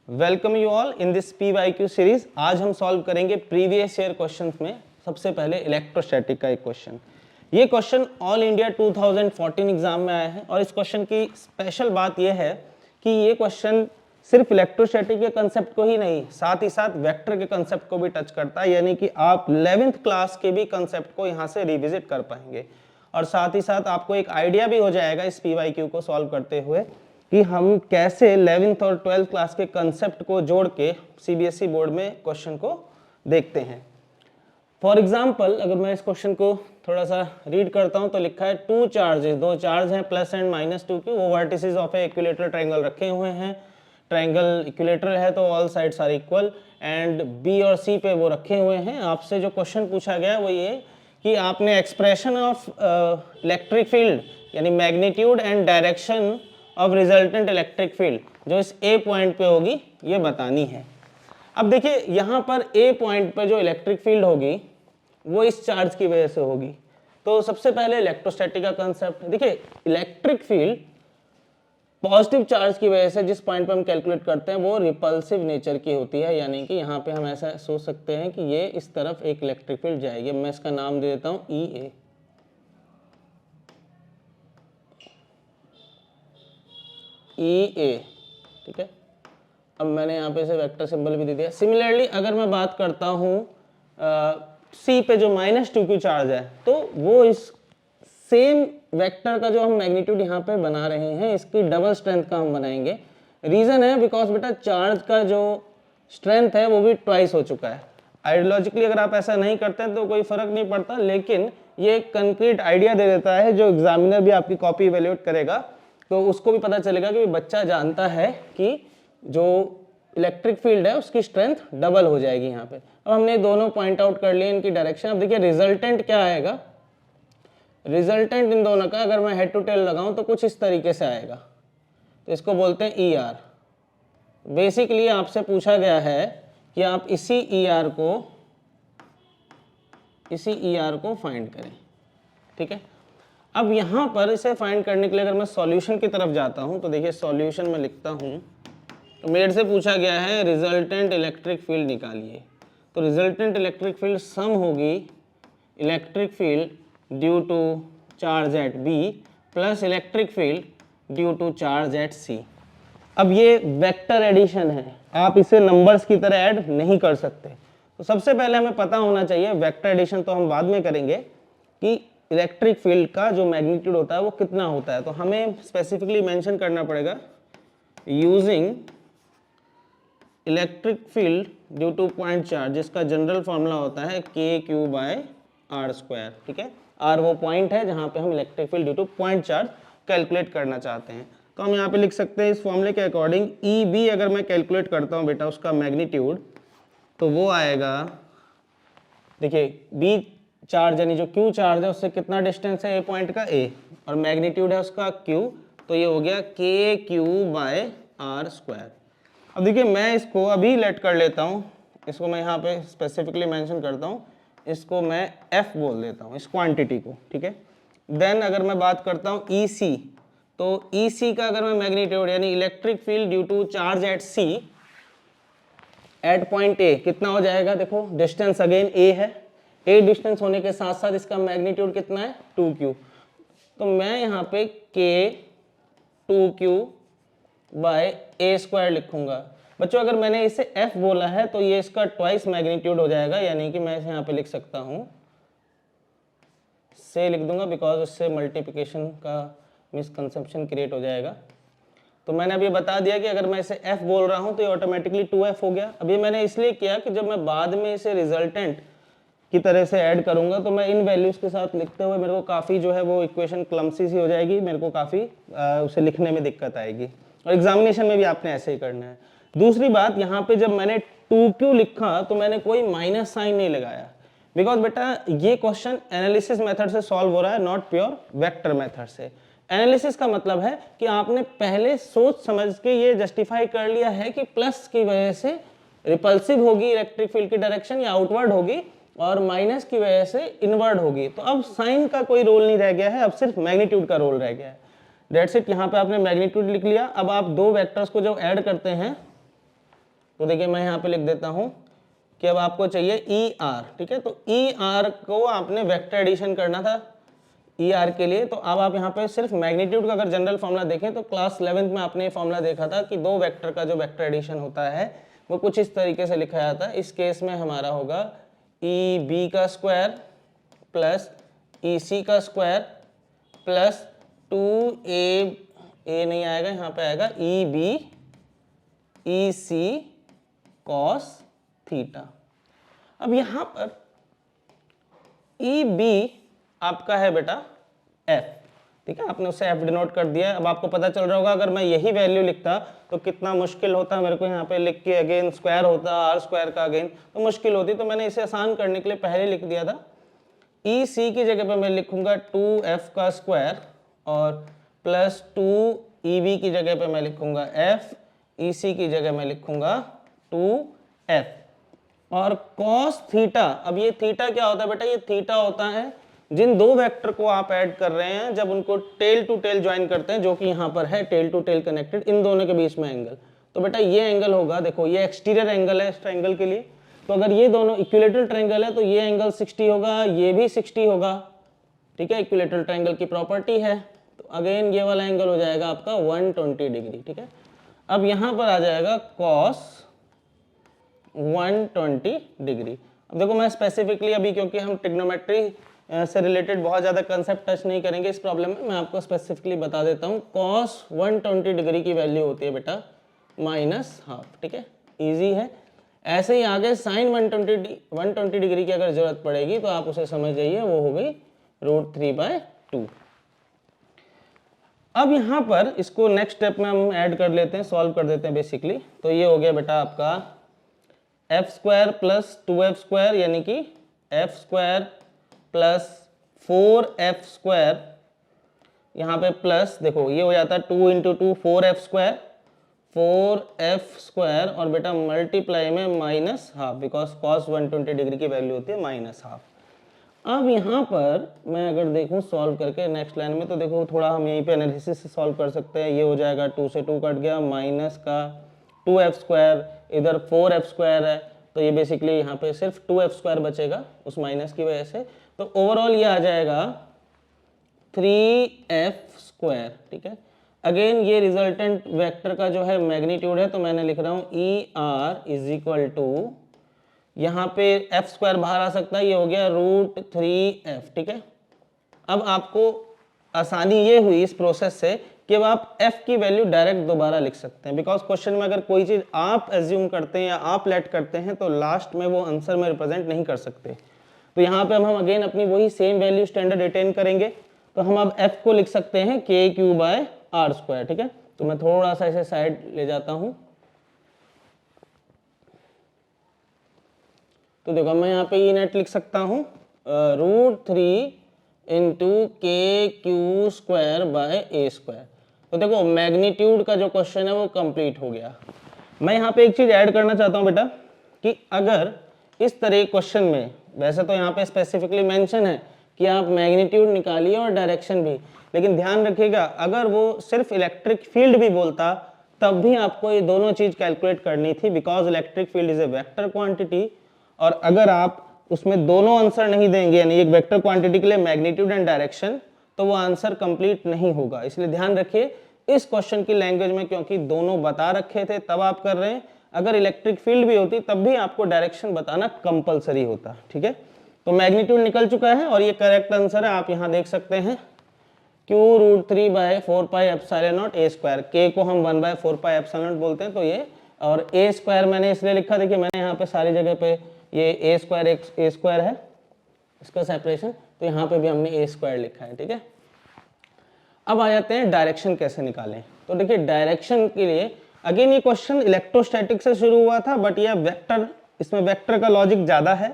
Welcome you all in this PYQ series. आज हम solve करेंगे प्रीवियस ईयर क्वेश्चंस में सबसे पहले इलेक्ट्रोस्टैटिक का एक क्वेश्चन। ये क्वेश्चन ऑल इंडिया 2014 एग्जाम में आया है और इस क्वेश्चन की स्पेशल बात यह है कि ये क्वेश्चन सिर्फ इलेक्ट्रोस्टैटिक के कंसेप्ट को ही नहीं, साथ ही साथ वेक्टर के कंसेप्ट को भी टच करता है, यानी कि आप 11th क्लास के भी कंसेप्ट को यहाँ से रिविजिट कर पाएंगे और साथ ही साथ आपको एक आइडिया भी हो जाएगा इस PYQ को सॉल्व करते हुए कि हम कैसे 11th और 12th क्लास के कंसेप्ट को जोड़ के CBSE बोर्ड में क्वेश्चन को देखते हैं। फॉर एग्जाम्पल अगर मैं इस क्वेश्चन को थोड़ा सा रीड करता हूं तो लिखा है टू चार्जेस, दो चार्ज हैं प्लस एंड माइनस 2 की, वो vertices of a equilateral triangle रखे हुए हैं। ट्रायंगल इक्विलेटरल है तो all sides are equal and B और C पे वो रखे हुए हैं। आपसे जो क्वेश्चन पूछा गया वो ये कि आपने एक्सप्रेशन ऑफ इलेक्ट्रिक फील्ड यानी magnitude and direction of resultant electric field जो इस A पॉइंट पे होगी ये बतानी है। अब देखिए यहाँ पर A पॉइंट पे जो इलेक्ट्रिक फील्ड होगी वो इस चार्ज की वजह से होगी। तो सबसे पहले इलेक्ट्रोस्टैटिक का कंसेप्ट देखिए, इलेक्ट्रिक फील्ड पॉजिटिव चार्ज की वजह से जिस पॉइंट पे हम कैलकुलेट करते हैं वो रिपल्सिव नेचर की होती है, यानी कि यहाँ पे हम ऐसा सोच सकते हैं कि ये इस तरफ एक इलेक्ट्रिक फील्ड जाएगी। मैं इसका नाम दे देता हूँ EA। EA ठीक है। अब मैंने यहाँ पे इसे वेक्टर सिंबल भी दे दिया। सिमिलरली अगर मैं बात करता हूँ C पे जो -2Q चार्ज है तो वो इस सेम वेक्टर का जो हम मैग्नीट्यूड यहाँ पे बना रहे हैं इसकी डबल स्ट्रेंथ का हम बनाएंगे। रीजन है बिकॉज बेटा चार्ज का जो स्ट्रेंथ है वो भी ट्वाइस हो चुका है। आइडियोलॉजिकली अगर आप ऐसा नहीं करते तो कोई फर्क नहीं पड़ता, लेकिन ये एक कंक्रीट आइडिया दे देता है जो एग्जामिनर भी आपकी कॉपी इवेल्युएट करेगा तो उसको भी पता चलेगा कि बच्चा जानता है कि जो इलेक्ट्रिक फील्ड है उसकी स्ट्रेंथ डबल हो जाएगी यहाँ पे। अब हमने दोनों पॉइंट आउट कर लिए इनकी डायरेक्शन। अब देखिए रिजल्टेंट क्या आएगा, रिजल्टेंट इन दोनों का अगर मैं हेड टू टेल लगाऊं तो कुछ इस तरीके से आएगा, तो इसको बोलते हैं ER। बेसिकली आपसे पूछा गया है कि आप इसी ER को फाइंड करें, ठीक है। अब यहाँ पर इसे फाइंड करने के लिए अगर मैं सॉल्यूशन की तरफ जाता हूँ तो देखिए सॉल्यूशन में लिखता हूँ तो मेरे से पूछा गया है रिजल्टेंट इलेक्ट्रिक फील्ड निकालिए। तो रिजल्टेंट इलेक्ट्रिक फील्ड सम होगी electric field due to charge at B plus electric field due to charge at C। अब ये वेक्टर एडिशन है, आप इसे नंबर्स की तरह ऐड नहीं कर सकते। तो सबसे पहले हमें पता होना चाहिए, वेक्टर एडिशन तो हम बाद में करेंगे, कि इलेक्ट्रिक फील्ड का जो मैग्नीट्यूड होता है वो कितना होता है। तो हमें स्पेसिफिकली मेंशन करना पड़ेगा using electric field due two point charge, जिसका जनरल फॉर्मूला होता है KQ/R², ठीक है। R वो पॉइंट है जहां पे हम electric field due two point charge calculate करना चाहते हैं। तो हम यहाँ पे लिख सकते हैं इस फॉर्मूले के अकॉर्डिंग EB अगर मैं कैलकुलेट करता हूँ बेटा उसका मैग्नीट्यूड तो वो आएगा, देखिए B चार्ज यानी जो Q चार्ज है उससे कितना डिस्टेंस है A पॉइंट का A और मैग्नीट्यूड है उसका Q, तो ये हो गया KQ/R²। अब देखिए मैं इसको अभी लेट कर लेता हूँ, इसको मैं यहाँ पे स्पेसिफिकली मेंशन करता हूँ, इसको मैं F बोल देता हूँ इस क्वांटिटी को, ठीक है। देन अगर मैं बात करता हूँ EC, तो EC का अगर मैं मैग्नीट्यूड यानी electric field due to charge at C at point A कितना हो जाएगा, देखो डिस्टेंस अगेन A है, A डिस्टेंस होने के साथ साथ इसका मैग्नीट्यूड कितना है 2Q। तो मैं यहाँ पे K2Q/A² लिखूंगा। बच्चों अगर मैंने इसे F बोला है तो ये इसका ट्वाइस मैग्नीट्यूड हो जाएगा, यानी कि मैं इसे यहाँ पे लिख सकता हूँ से लिख दूंगा बिकॉज उससे मल्टीप्लिकेशन का मिसकंसेप्शन क्रिएट हो जाएगा। तो मैंने अभी बता दिया कि अगर मैं इसे F बोल रहा हूँ तो ये ऑटोमेटिकली 2F हो गया। अभी मैंने इसलिए किया कि जब मैं बाद में इसे रिजल्टेंट की तरह से ऐड करूंगा तो मैं इन वैल्यूज के साथ लिखते हुए मेरे को काफ़ी जो है वो इक्वेशन क्लमसी सी हो जाएगी, मेरे को काफ़ी उसे लिखने में दिक्कत आएगी और एग्जामिनेशन में भी आपने ऐसे ही करना है। दूसरी बात, यहाँ पे जब मैंने 2Q लिखा तो मैंने कोई माइनस साइन नहीं लगाया बिकॉज बेटा ये क्वेश्चन एनालिसिस मेथड से सॉल्व हो रहा है, नॉट प्योर वेक्टर मेथड से। एनालिसिस का मतलब है कि आपने पहले सोच समझ के ये जस्टिफाई कर लिया है कि प्लस की वजह से रिपल्सिव होगी इलेक्ट्रिक फील्ड की डायरेक्शन या आउटवर्ड होगी और माइनस की वजह से इनवर्ड होगी। तो अब साइन का कोई रोल नहीं रह गया है, अब सिर्फ मैग्नीट्यूड का रोल रह गया है। That's it. यहाँ पे आपने मैग्नीट्यूड लिख लिया। अब आप दो वेक्टर्स को जब ऐड करते हैं तो देखिए मैं यहाँ पे लिख देता हूँ कि अब आपको चाहिए ई आर, ठीक है। तो ई आर को आपने वेक्टर एडिशन करना था ई आर के लिए। तो अब आप यहाँ पे सिर्फ मैग्नीट्यूड का अगर जनरल फॉर्मूला देखें तो क्लास 11th में आपने ये फॉर्मूला देखा था कि दो वेक्टर का जो वेक्टर एडिशन होता है वो कुछ इस तरीके से लिखा जाता है। इस केस में हमारा होगा ई बी का स्क्वायर प्लस ई सी का स्क्वायर प्लस 2a नहीं आएगा, यहाँ पे आएगा ई बी ई सी कॉस थीटा। अब यहाँ पर ई बी आपका है बेटा f, ठीक है, आपने उसे f डिनोट कर दिया है। अब आपको पता चल रहा होगा अगर मैं यही वैल्यू लिखता तो कितना मुश्किल होता, मेरे को यहाँ पे लिख के अगेन स्क्वायर होता आर स्क्वायर का अगेन, तो मुश्किल होती। तो मैंने इसे आसान करने के लिए पहले लिख दिया था ई सी की जगह पे मैं लिखूंगा 2f का स्क्वायर और प्लस 2 ई बी की जगह पे मैं लिखूंगा f, ई सी की जगह मैं लिखूंगा 2f और cos थीटा। अब ये थीटा क्या होता है बेटा, ये थीटा होता है जिन दो वेक्टर को आप ऐड कर रहे हैं जब उनको टेल टू टेल ज्वाइन करते हैं, जो कि यहाँ पर है टेल टू टेल कनेक्टेड, इन दोनों के बीच में एंगल। तो बेटा ये एंगल होगा, देखो ये एक्सटीरियर एंगल है इस ट्रायंगल के लिए, तो अगर ये दोनों इक्विलेटरल ट्रायंगल है तो ये एंगल 60 होगा, ये भी 60 होगा, ठीक है, इक्विलेटरल ट्रायंगल की प्रॉपर्टी है। तो अगेन ये वाला एंगल हो जाएगा आपका 120 डिग्री, ठीक है। अब यहाँ पर आ जाएगा cos 120 डिग्री। अब देखो मैं स्पेसिफिकली अभी, क्योंकि हम ट्रिग्नोमेट्री से रिलेटेड बहुत ज़्यादा कंसेप्ट टच नहीं करेंगे इस प्रॉब्लम में, मैं आपको स्पेसिफिकली बता देता हूँ। cos 120 डिग्री की वैल्यू होती है बेटा -12, ठीक है, इजी है। ऐसे ही आगे sin 120 डिग्री की अगर जरूरत पड़ेगी तो आप उसे समझ जाइए, वो हो गई √3/2। अब यहाँ पर इसको नेक्स्ट स्टेप में हम ऐड कर लेते हैं, सॉल्व कर देते हैं बेसिकली। तो ये हो गया बेटा आपका f² प्लस 2f² यानी कि f² प्लस 4f², यहाँ पे प्लस देखो ये हो जाता है 2 × 2 4f² और बेटा मल्टीप्लाई में -12 बिकॉज cos 120 डिग्री की वैल्यू होती है -12। अब यहाँ पर मैं अगर देखूँ सॉल्व करके नेक्स्ट लाइन में, तो देखो थोड़ा हम यहीं पे एनालिसिस से सॉल्व कर सकते हैं। ये हो जाएगा 2 से 2 कट गया, माइनस का 2f², इधर 4f² है, तो ये बेसिकली यहाँ पे सिर्फ 2f² बचेगा उस माइनस की वजह से। तो ओवरऑल ये आ जाएगा 3f², ठीक है। अगेन ये रिजल्टेंट वेक्टर का जो है मैग्नीट्यूड है, तो मैंने लिख रहा हूँ ER = यहाँ पे f² बाहर आ सकता है, ये हो गया √3f, ठीक है। अब आपको आसानी ये हुई इस प्रोसेस से कि अब आप f की वैल्यू डायरेक्ट दोबारा लिख सकते हैं, बिकॉज क्वेश्चन में अगर कोई चीज़ आप एज्यूम करते हैं या आप लेट करते हैं तो लास्ट में वो आंसर में रिप्रेजेंट नहीं कर सकते। तो यहाँ पे हम अगेन अपनी वही सेम वैल्यू स्टैंडर्ड रिटेन करेंगे। तो हम अब f को लिख सकते हैं KQ/R², ठीक है। तो मैं थोड़ा सा इसे साइड ले जाता हूँ, तो देखो मैं यहाँ पे E नेट लिख सकता हूँ √3 × KQ²/A²। तो देखो मैग्नीट्यूड का जो क्वेश्चन है वो कंप्लीट हो गया। मैं यहाँ पे एक चीज़ ऐड करना चाहता हूँ बेटा कि अगर इस तरह क्वेश्चन में, वैसे तो यहाँ पे स्पेसिफिकली मेंशन है कि आप मैग्नीट्यूड निकालिए और डायरेक्शन भी, लेकिन ध्यान रखिएगा अगर वो सिर्फ इलेक्ट्रिक फील्ड भी बोलता तब भी आपको ये दोनों चीज़ कैलकुलेट करनी थी, because electric field is a vector quantity. और अगर आप उसमें दोनों आंसर नहीं देंगे, यानी एक वेक्टर क्वांटिटी के लिए मैग्नीट्यूड एंड डायरेक्शन, तो वो आंसर कंप्लीट नहीं होगा। इसलिए ध्यान रखिए इस क्वेश्चन की लैंग्वेज में, क्योंकि दोनों बता रखे थे तब आप कर रहे हैं, अगर इलेक्ट्रिक फील्ड भी होती तब भी आपको डायरेक्शन बताना कंपलसरी होता, ठीक है। तो मैग्नीट्यूड निकल चुका है और ये करेक्ट आंसर है, आप यहाँ देख सकते हैं Q √3/4πε0 A²। K को हम 1/4πε0 बोलते हैं, तो ये, और A² मैंने इसलिए लिखा, देखिए मैंने यहाँ पे सारी जगह पे ये A² है इसका सेपरेशन, तो यहाँ पे भी हमने A² लिखा है, ठीक है। अब आ जाते हैं डायरेक्शन कैसे निकालें। तो देखिए डायरेक्शन के लिए अगेन ये क्वेश्चन इलेक्ट्रोस्टैटिक से शुरू हुआ था, बट ये वेक्टर, इसमें वेक्टर का लॉजिक ज़्यादा है,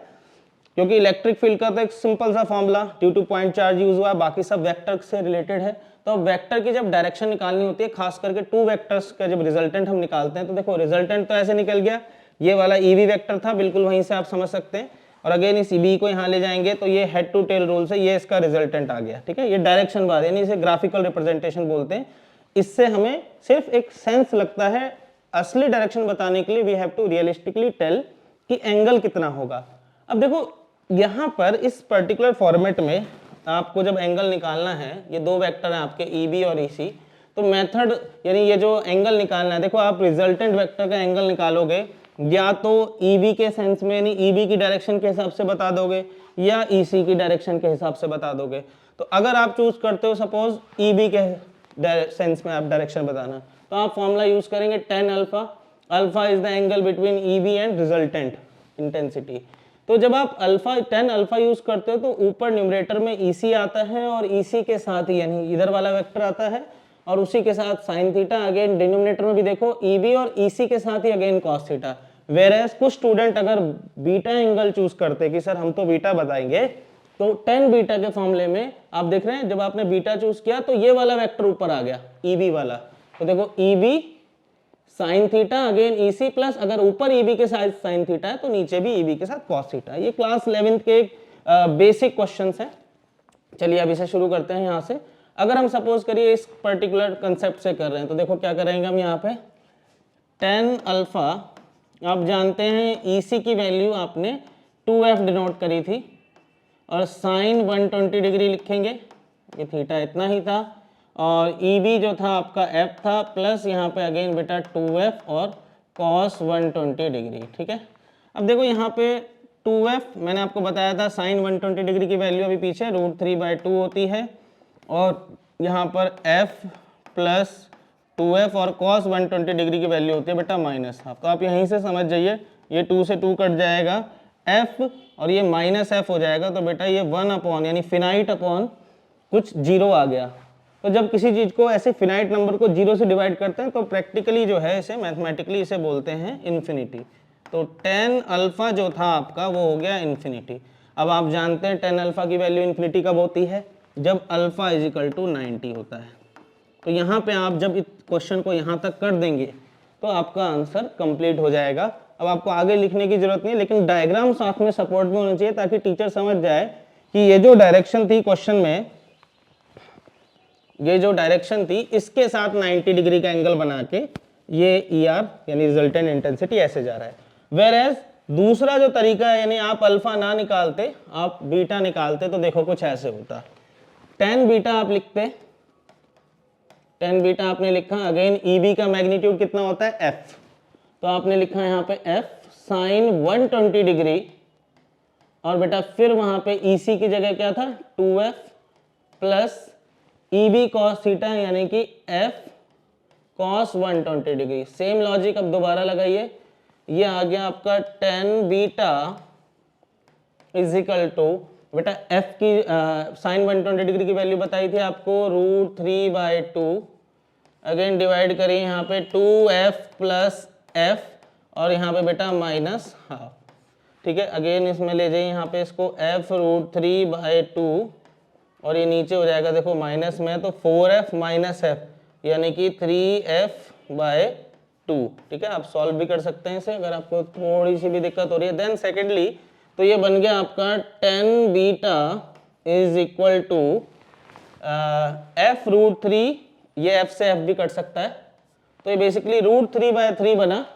क्योंकि इलेक्ट्रिक फील्ड का तो एक सिंपल सा formula due two point charge use हुआ है, बाकी सब वेक्टर से रिलेटेड है। तो वेक्टर की जब डायरेक्शन निकालनी होती है, खास करके टू वेक्टर्स का जब रिजल्टेंट हम निकालते हैं, तो देखो रिजल्टेंट तो ऐसे निकल गया, ये वाला EV वेक्टर था, बिल्कुल वहीं से आप समझ सकते हैं, और अगेन इस EB को यहाँ ले जाएंगे तो ये हेड टू टेल रूल से ये इसका रिजल्टेंट आ गया, ठीक है। ये डायरेक्शन बार, यानी इसे ग्राफिकल रिप्रेजेंटेशन बोलते हैं। इससे हमें सिर्फ एक सेंस लगता है असली डायरेक्शन बताने के लिए we have to realistically tell कि एंगल कितना होगा। अब देखो यहाँ पर इस पर्टिकुलर फॉर्मेट में आपको जब एंगल निकालना है, ये दो वेक्टर हैं आपके EB और EC, तो मेथड यानी ये जो एंगल निकालना है, देखो आप रिजल्टेंट वेक्टर का एंगल निकालोगे या तो EB के सेंस में यानी EB की डायरेक्शन के हिसाब से बता दोगे या EC की डायरेक्शन के हिसाब से बता दोगे। तो अगर आप चूज करते हो सपोज EB के सेंस में आप डायरेक्शन बताना, तो आप फॉर्मूला यूज करेंगे tan alpha, alpha is the angle between EB and resultant intensity. तो जब आप tan अल्फा यूज करते हो तो ऊपर न्यूमरेटर में EC आता है और EC के साथ ही यानी इधर वाला वेक्टर आता है और उसी के साथ साइन थीटा, अगेन डिनोमिनेटर में भी देखो EB और EC के साथ ही अगेन कॉस थीटा। वेरएज कुछ स्टूडेंट अगर बीटा एंगल चूज करते कि सर हम तो बीटा बताएंगे, तो tan बीटा के फॉर्मूले में आप देख रहे हैं जब आपने बीटा चूज किया तो ये वाला वेक्टर ऊपर आ गया EB वाला, तो देखो EB sine theta again EC plus अगर ऊपर EB के साथ साइन थीटा है तो नीचे भी EB के साथ कॉस थीटा। ये क्लास 11th के बेसिक क्वेश्चंस हैं। चलिए अब इसे शुरू करते हैं यहाँ से। अगर हम सपोज करिए इस पर्टिकुलर कंसेप्ट से कर रहे हैं तो देखो क्या करेंगे हम यहाँ पे tan अल्फा, आप जानते हैं EC की वैल्यू आपने 2f डिनोट करी थी और साइन 120 डिग्री लिखेंगे, ये थीटा इतना ही था, और EB जो था आपका f था प्लस यहाँ पे अगेन बेटा 2f और cos 120 डिग्री। ठीक है, अब देखो यहाँ पे 2f मैंने आपको बताया था साइन 120 डिग्री की वैल्यू अभी पीछे √3/2 होती है और यहाँ पर f प्लस 2f और cos 120 डिग्री की वैल्यू होती है बेटा -1/2। तो आप यहीं से समझ जाइए, ये 2 से 2 कट जाएगा f और ये -f हो जाएगा, तो बेटा ये 1 यानी फिनाइट अपॉन कुछ 0 आ गया। तो जब किसी चीज़ को ऐसे फिनाइट नंबर को 0 से डिवाइड करते हैं तो प्रैक्टिकली जो है इसे मैथमेटिकली इसे बोलते हैं इन्फिनिटी। तो tan अल्फा जो था आपका वो हो गया इन्फिनिटी। अब आप जानते हैं tan अल्फा की वैल्यू इन्फिनिटी कब होती है, जब अल्फा = 90 होता है। तो यहाँ पे आप जब इस क्वेश्चन को यहाँ तक कर देंगे तो आपका आंसर कंप्लीट हो जाएगा। अब आपको आगे लिखने की जरूरत नहीं है, लेकिन डायग्राम साथ में सपोर्ट में होना चाहिए ताकि टीचर समझ जाए कि ये जो डायरेक्शन थी क्वेश्चन में, ये जो डायरेक्शन थी इसके साथ 90 डिग्री का एंगल बना के ये ER यानी रिजल्टेंट इंटेंसिटी ऐसे जा रहा है। वेयरएज दूसरा जो तरीका है यानी आप अल्फा ना निकालते आप बीटा निकालते तो देखो कुछ ऐसे होता। tan बीटा आप लिखते, tan बीटा आपने लिखा, अगेन EB का मैग्नीट्यूड कितना होता है f, तो आपने लिखा यहाँ पे f साइन 120 डिग्री और बेटा फिर वहां पे EC की जगह क्या था 2f plus EB cos theta यानी कि f cos 120 degree. Same logic अब दोबारा लगाइए, ये आ गया आपका tan बीटा = बेटा f की साइन 120 डिग्री की वैल्यू बताई थी आपको √3/2, अगेन डिवाइड करिए यहाँ पे 2f प्लस f और यहाँ पे बेटा -12। ठीक है, अगेन इसमें ले जाइए यहाँ पे इसको f √3/2 और ये नीचे हो जाएगा देखो माइनस में, तो 4f - f यानी कि 3f/2। ठीक है, आप सॉल्व भी कर सकते हैं इसे अगर आपको थोड़ी सी भी दिक्कत हो रही है। देन सेकेंडली तो ये बन गया आपका tan बीटा = f √3, ये f से f भी कट सकता है, तो ये बेसिकली √3/3 बना,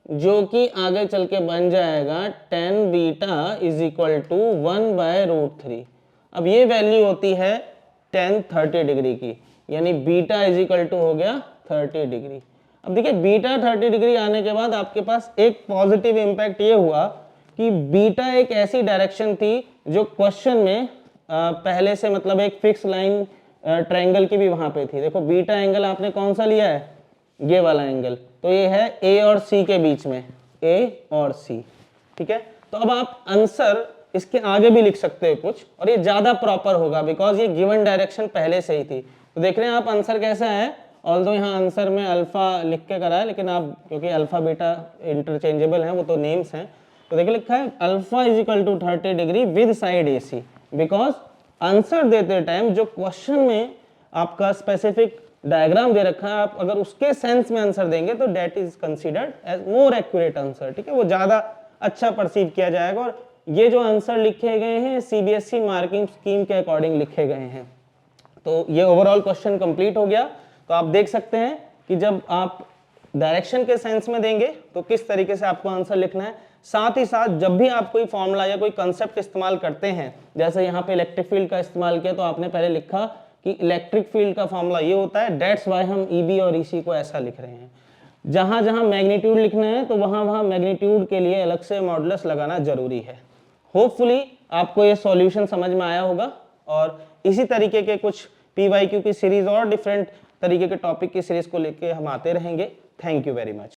जो कि आगे चल के बन जाएगा tan बीटा = 1/√3। अब ये वैल्यू होती है tan 30 डिग्री की, यानी बीटा = हो गया 30 डिग्री। अब देखिए बीटा 30 डिग्री आने के बाद आपके पास एक पॉजिटिव इंपैक्ट ये हुआ कि बीटा एक ऐसी डायरेक्शन थी जो क्वेश्चन में पहले से मतलब एक फिक्स लाइन ट्रायंगल की भी वहां पे थी। देखो बीटा एंगल आपने कौन सा लिया है, ये वाला एंगल, तो ये है A और C के बीच में, A और C। ठीक है, तो अब आप आंसर इसके आगे भी लिख सकते हो कुछ और ये ज्यादा प्रॉपर होगा बिकॉज ये गिवन डायरेक्शन पहले से ही थी। तो देख रहे हैं आप आंसर कैसा है, ऑल्दो यहाँ आंसर में अल्फा लिख के करा है, लेकिन आप क्योंकि अल्फा बीटा इंटरचेंजेबल हैं, वो तो नेम्स हैं, तो देखिए लिखा है alpha = 30 degree with side AC, because answer देते टाइम जो क्वेश्चन में आपका स्पेसिफिक डायग्राम दे रखा है, आप अगर उसके सेंस में आंसर देंगे तो that is considered as more accurate answer. ठीक है, वो ज्यादा अच्छा परसीव किया जाएगा। और ये जो आंसर लिखे गए हैं CBSE मार्किंग स्कीम के अकॉर्डिंग लिखे गए हैं। तो ये ओवरऑल क्वेश्चन कंप्लीट हो गया। तो आप देख सकते हैं कि जब आप डायरेक्शन के सेंस में देंगे तो किस तरीके से आपको आंसर लिखना है। साथ ही साथ जब भी आप कोई फॉर्मूला या कोई कंसेप्ट इस्तेमाल करते हैं, जैसे यहाँ पे इलेक्ट्रिक फील्ड का इस्तेमाल किया तो आपने पहले लिखा कि इलेक्ट्रिक फील्ड का फॉर्मूला ये होता है, डेट्स वाई हम ईबी और ईसी को ऐसा लिख रहे हैं। जहां जहां मैग्नीट्यूड लिखना है तो वहां वहां मैग्नीट्यूड के लिए अलग से मॉडुलस लगाना जरूरी है। होपफुली आपको ये सॉल्यूशन समझ में आया होगा और इसी तरीके के कुछ पीवाईक्यू की सीरीज और डिफरेंट तरीके के टॉपिक की सीरीज को लेके हम आते रहेंगे। Thank you very much.